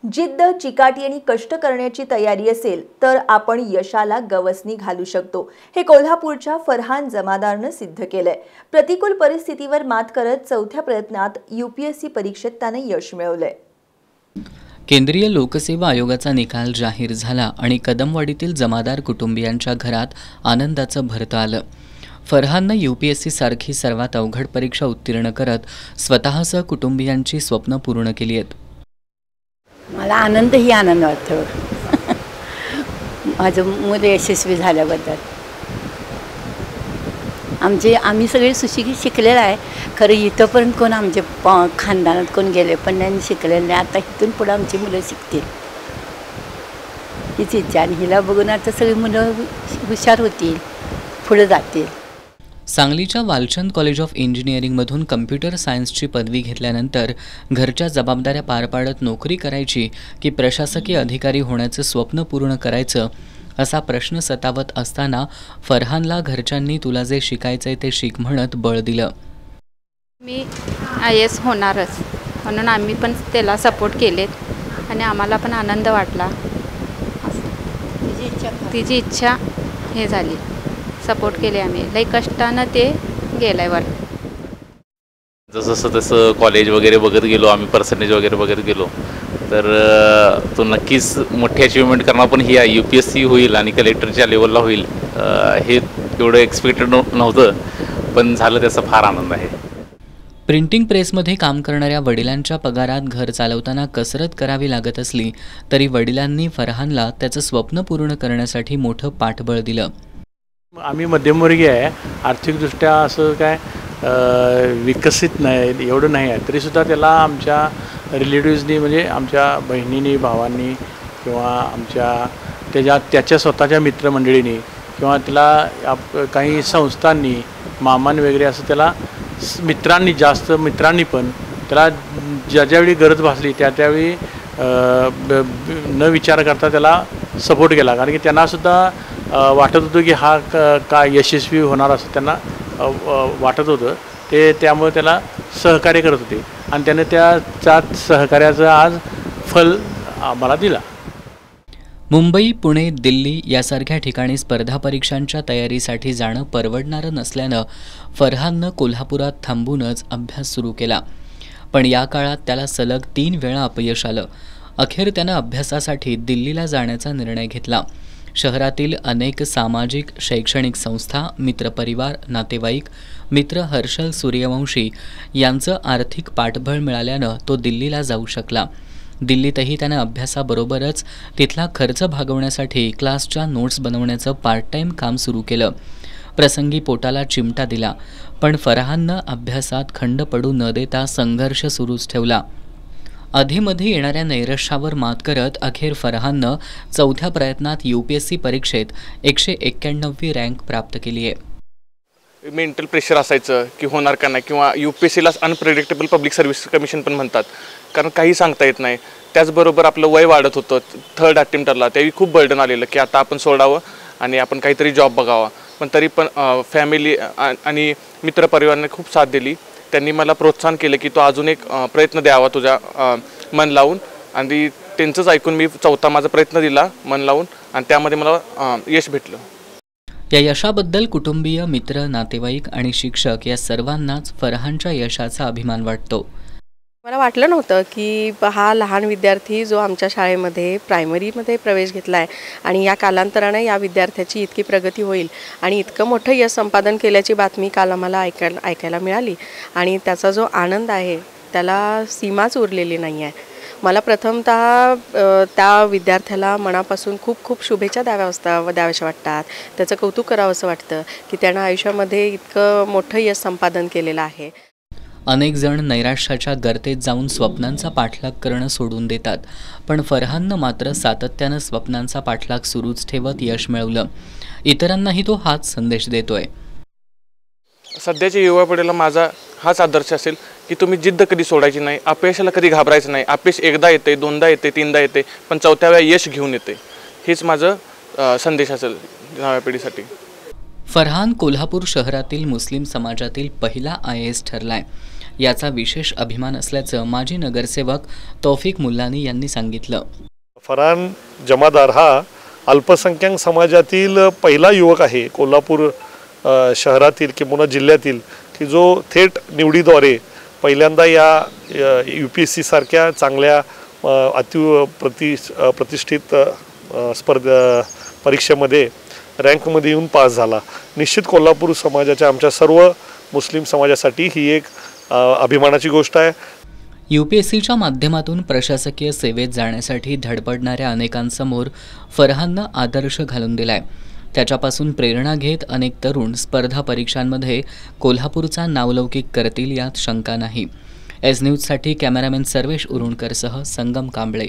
जिद्द, चिकाटी आणि कष्ट करण्याची तयारी असेल तर आपण यशाला गवसणी घालू शकतो. हे कोल्हापूरच्या फरहान जमादारनं सिद्ध केलंय. प्रतिकूल परिस्थितीवर मात करत चौथ्या प्रयत्नात UPSC परीक्षेत त्याने यश मिळवलंय. केंद्रीय लोकसेवा आयोगाचा निकाल जाहीर झाला आणि कदमवाडीतील जमादार कुटुंबियांच्या घरात आनंदाचं भरतं आलं. फरहाननं UPSC सारखी सर्वात अवघड परीक्षा उत्तीर्ण करत स्वतःसह कुटुंबियांची स्वप्न पूर्ण केली आहेत. मला आनंद वाटतो माझं मुलं यशस्वी झाल्याबद्दल. आम्ही सगळे सुशिक्षित शिकलेलं आहे. खरं इथंपर्यंत कोण आमचे खानदानात कोण गेले पण त्यांनी शिकलेलं नाही. आता इथून पुढं आमची मुलं शिकतील हीच इच्छा. आणि हिला बघून आता सगळी मुलं हुशार होतील, पुढे जातील. सांगलीच्या वालचंद कॉलेज ऑफ इंजिनिअरिंगमधून कम्प्युटर सायन्सची पदवी घेतल्यानंतर घरच्या जबाबदाऱ्या पार पाडत नोकरी करायची की प्रशासकीय अधिकारी होण्याचं स्वप्न पूर्ण करायचं असा प्रश्न सतावत असताना फरहानला घरच्यांनी तुला जे शिकायचंय ते शिक म्हणत बळ दिलं. मी IAS होणारच म्हणून आम्ही पण त्याला सपोर्ट केलेत आणि आम्हाला पण आनंद वाटला. तिची इच्छा हे झाली, सपोर्ट केले आम्ही. लई कष्टानं ते गेलंय वर. जसं तसं कॉलेज वगैरे बघत गेलो आम्ही, पर्सेंटेज वगैरे बघत गेलो तर तो नक्कीच मोठी अचिव्हमेंट करणार. पण ही UPSC होईल आणि कलेक्टरच्या लेवलला होईल हे एवढं एक्सपेक्टेड नव्हतं, पण झालं त्याचा फार आनंद आहे. प्रिंटिंग प्रेसमध्ये काम करणाऱ्या वडिलांच्या पगारात घर चालवताना कसरत करावी लागत असली तरी वडिलांनी फरहानला त्याचं स्वप्न पूर्ण करण्यासाठी मोठं पाठबळ दिलं. आम्ही मध्यमवर्गीय आहे, आर्थिकदृष्ट्या असं काय विकसित नाही एवढं नाही आहे. तरीसुद्धा त्याला आमच्या रिलेटिव्सनी म्हणजे आमच्या बहिणींनी, भावांनी किंवा त्याच्या स्वतःच्या मित्रमंडळींनी किंवा त्याला काही संस्थांनी, मामांनी वगैरे असं त्याला मित्रांनी पण त्याला ज्यावेळी गरज भासली त्यावेळी न विचार करता त्याला सपोर्ट केला. कारण की त्यांनासुद्धा वाटत होतं की हा का यशस्वी होणार असं त्यांना वाटत होतं. त्यामुळे त्याला सहकार्य करत होते आणि त्याने त्या सहकार्याचं आज फल आम्हाला दिला. मुंबई, पुणे, दिल्ली यासारख्या ठिकाणी स्पर्धा परीक्षांच्या तयारीसाठी जाणं परवडणारं नसल्यानं फरहाननं कोल्हापुरात थांबूनच अभ्यास सुरू केला. पण या काळात त्याला सलग 3 वेळा अपयश आलं. अखेर त्यानं अभ्यासासाठी दिल्लीला जाण्याचा निर्णय घेतला. शहरातील अनेक सामाजिक शैक्षणिक संस्था, मित्रपरिवार, नातेवाईक, मित्र हर्षल सूर्यवंशी यांचं आर्थिक पाठबळ मिळाल्यानं तो दिल्लीला जाऊ शकला. दिल्लीतही त्यानं अभ्यासाबरोबरच तिथला खर्च भागवण्यासाठी क्लासच्या नोट्स बनवण्याचं पार्ट टाईम काम सुरू केलं. प्रसंगी पोटाला चिमटा दिला, पण फरहाननं अभ्यासात खंड पडू न देता संघर्ष सुरूच ठेवला. अधीमधी येणाऱ्या नैराश्यावर मात करत अखेर फरहाननं चौथ्या प्रयत्नात UPSC परीक्षेत 191वी रँक प्राप्त केली आहे. मेंटल प्रेशर असायचं की होणार का नाही, किंवा UPSCला अनप्रेडिक्टेबल पब्लिक सर्व्हिस कमिशन पण म्हणतात, कारण काही सांगता येत नाही. त्याचबरोबर आपलं वय वाढत होतं. 3rd अटेम्प्टरला त्यावेळी खूप बर्डन आलेलं की आता आपण सोडावं आणि आपण काहीतरी जॉब बघावा. पण तरी पण फॅमिली आणि मित्रपरिवाराने खूप साथ दिली. त्यांनी मला प्रोत्साहन केलं की तो अजून एक प्रयत्न द्यावा तुझ्या मन लावून, आणि त्यांचंच ऐकून मी चौथा माझा प्रयत्न दिला मन लावून आणि त्यामध्ये मला यश भेटलं. या यशाबद्दल कुटुंबीय, मित्र, नातेवाईक आणि शिक्षक या सर्वांनाच फरहानच्या यशाचा अभिमान वाटतो. मला वाटलं नव्हतं की हा लहान विद्यार्थी जो आमच्या शाळेमध्ये प्रायमरीमध्ये प्रवेश घेतला आहे आणि या कालांतराने या विद्यार्थ्याची इतकी प्रगती होईल आणि इतकं मोठं यश संपादन केल्याची बातमी काल आम्हाला ऐकायला मिळाली. आणि त्याचा जो आनंद आहे त्याला सीमाच उरलेली नाही आहे. मला प्रथमतः त्या विद्यार्थ्याला मनापासून खूप खूप शुभेच्छा द्याव्याशा वाटतात. त्याचं कौतुक करावं असं वाटतं की त्यानं आयुष्यामध्ये इतकं मोठं यश संपादन केलेलं आहे. अनेक जण नैराश्याच्या गर्तेत जाऊन स्वप्नांचा पाठलाग करणं सोडून देतात, पण फरहाननं मात्र सातत्यानं स्वप्नांचा पाठलाग सुरूच ठेवत यश मिळवलं. इतरांनाही तो हाच संदेश देतोय. सध्याच्या युवा पिढीला माझा हाच आदर्श असेल की तुम्ही जिद्द कधी सोडायची नाही, अपयशाला कधी घाबरायचं नाही. अपयश एकदा येते, दोनदा येते, तीनदा येते, पण चौथ्या वेळा यश घेऊन येते. हेच माझं संदेश असेल नव्या पिढीसाठी. फरहान कोल्हापूर शहरातील मुस्लिम समाजातील पहिला IAS ठरलाय. याचा विशेष अभिमान असल्याचं माजी नगरसेवक तौफिक मुल्लानी यांनी सांगितलं. फरहान जमादार हा अल्पसंख्याक समाजातील पहिला युवक आहे कोल्हापूर शहरातील किंवा जिल्ह्यातील की जो थेट निवडीद्वारे पहिल्यांदा या UPSC सारख्या चांगल्या प्रतिष्ठित परीक्षेमध्ये रँकमध्ये येऊन पास झाला. निश्चित कोल्हापूर समाजाच्या आमच्या सर्व मुस्लिम समाजासाठी ही एक अभिमानाची गोष्ट आहे. UPSCच्या माध्यमातून प्रशासकीय सेवेत जाण्यासाठी धडपडणाऱ्या अनेकांसमोर फरहाननं आदर्श घालून दिलाय. त्याच्यापासून प्रेरणा घेत अनेक तरुण स्पर्धा परीक्षांमध्ये कोल्हापूरचा नावलौकिक करतील यात शंका नाही. एस न्यूजसाठी कॅमेरामॅन सर्वेश उरुणकरसह संगम कांबळे.